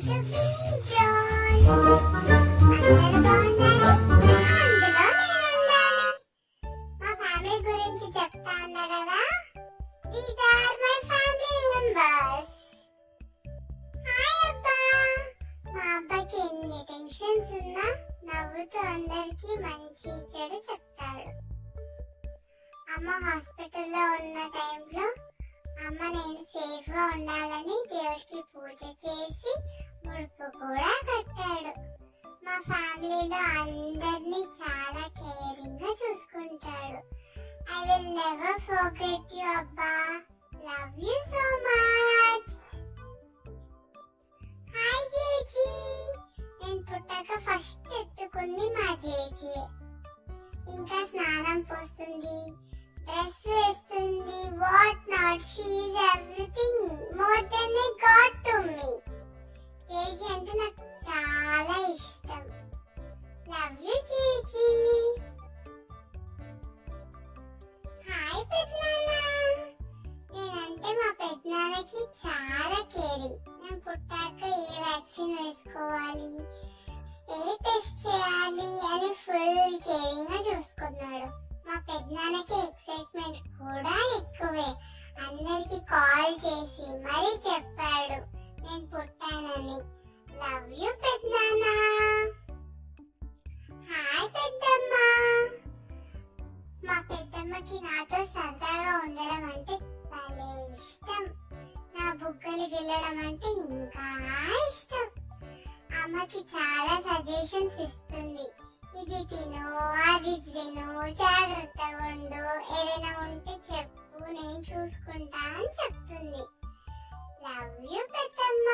to be John. అందరూ బాగుండాలి, అందులో నేను ఉండాలి. మా ఫ్యామిలీ గురించి చెప్తా అన్నా కదా. These are my family members. Hi అబ్బా. మా అబ్బాకి ఎన్ని టెన్షన్స్ ఉన్నా నవ్వుతూ అందరికి మంచి చెడు చెప్తాడు. అమ్మ హాస్పిటల్లో ఉన్న టైంలో అమ్మ నేను సేఫ్ గా ఉండాలని దేవుడికి పూజ చేసి ముడుపు కూడా కట్టాడు. మా ఫ్యామిలీలో అందరినీ చాలా కేరింగ్ గా చూసుకుంటాడు. I will never forget you అబ్బా. Love you so much. Hi జేజీ. నేను పుట్టాక ఫస్ట్ ఎత్తుకుంది మా జేజీ. ఇంకా స్నానం పోస్తుంది, డ్రెస్ వేస్తుంది, what not. She is everything more than A God to me. JG అంటే నాకు చాలా ఇష్టం. Love you JG. హాయ్ పెద్దనాన్న. నేనంటే మా పెద్దనాన్నకి చాలా కేరింగ్. నేను పుట్టాక ఏ వ్యాక్సిన్ వేసుకోవాలి, ఏ టెస్ట్ చేయాలి అని ఫుల్ కేరింగ్ గా చూసుకున్నాడు. మా పెద్దనాన్నకి ఎక్సైట్మెంట్ కూడా ఎక్కువే. అందరికి కాల్ చేసి మరీ చెప్పాడు నేను పుట్టానని. లవ్ యు పెద్దనాన్న. హాయ్ పెద్దమ్మ. మా పెద్దమ్మకి నాతో సరదాగా ఉండడం అంటే భలే ఇష్టం. నా బుగ్గలు గిల్లడం అంటే ఇంకా ఇష్టం. అమ్మకి చాలా సజెషన్స్ ఇస్తుంది. ఇది తిను, అది తిను, జాగ్రత్తగా ఉండు, ఏదైనా ఉంటే చెప్పు, నేను చూసుకుంటా అని చెప్తుంది. లవ్ యు పెద్దమ్మ.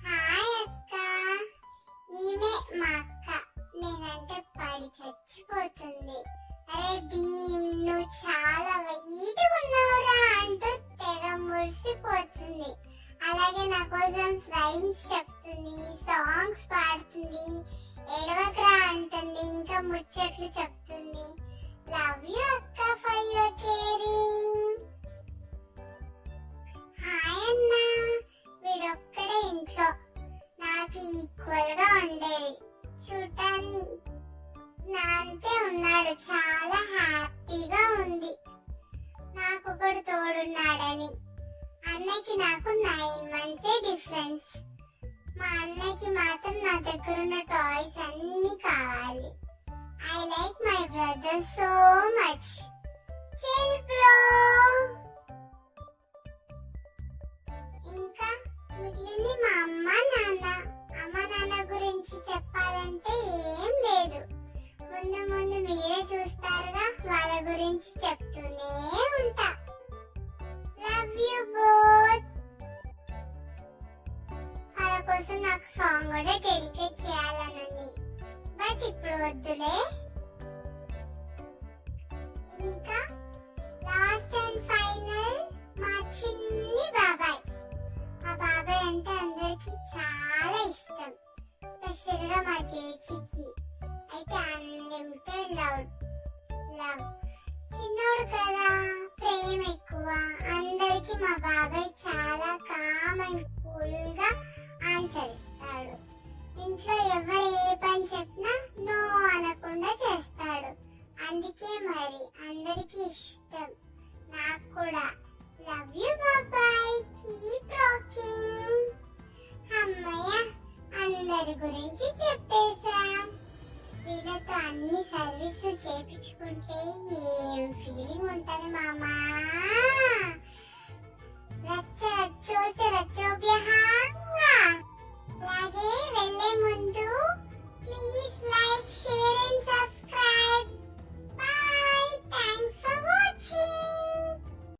హాయ్ అక్క. ఈమె మా అక్క. నేనంటే పడి చచ్చిపోతుంది. అరే భీమ్, నువ్వు చాలా వైట్గా ఉన్నావురా అంటూ తెగ మురిసిపోతుంది. అలాగే నా కోసం రైమ్స్ చెప్తుంది, సాంగ్స్ పాడుతుంది, ఎడవకరా అంటుంది, ఇంకా ముచ్చట్లు చెప్తుంది. లవ్ యు అక్క ఫర్ యువర్ కేరింగ్. హాయ్ అన్న. వీడొక్కడే ఇంట్లో నాకు ఈక్వల్ గా ఉండేది. చూడటానికి నా అంతే ఉన్నాడు. చాలా హ్యాపీగా ఉంది నాకు ఒకడు తోడున్నాడని. అన్నయ్యకి నాకు 9 months డిఫరెన్స్. మా అన్నయ్యకి మాత్రం నా దగ్గర ఉన్న టాయ్స్ అన్ని కావాలి. I like my brother so much. Chill bro. ఇంకా మిగిలింది మా అమ్మ నాన్న. అమ్మ నాన్న గురించి చెప్పాలంటే ఏం లేదు. ముందు ముందు మీరే చూస్తారుగా, వాళ్ళ గురించి చెప్తూనే ఉంటా. Love you both. వాళ్ళ కోసం నాకు సాంగ్ కూడా డెడికేట్ చేయాలని ఉంది, బట్ ఇప్పుడు వద్దులే. ఇంకా లాస్ట్ అండ్ ఫైనల్ మా చిన్ని బాబాయ్. మా బాబాయ్ అంటే అందరికి చాలా ఇష్టం, స్పెషల్ గా మా చేచికి అయితే అన్లిమిటెడ్ లవ్. చిన్నోడు కదా, ప్రేమ ఎక్కువ. అందరికి మా బాబాయ్ చాలా కామ్ అండ్ కూల్ గా ఆన్సర్ ఇస్తాడు. ఇంట్లో ఎవరు ఏ పని చెప్పినా నో అనకుండా చేస్తాడు. అందుకే మరి అందరికి ఇష్టం, నాకు కూడా. లవ్ యు బాబాయ్. Keep rocking. అమ్మయ్య, అందరి గురించి చెప్పేశాం. వీళ్ళతో అన్ని సర్వీసులు చేపించుకుంటే ఏం ఫీలింగ్ ఉంటది మామా.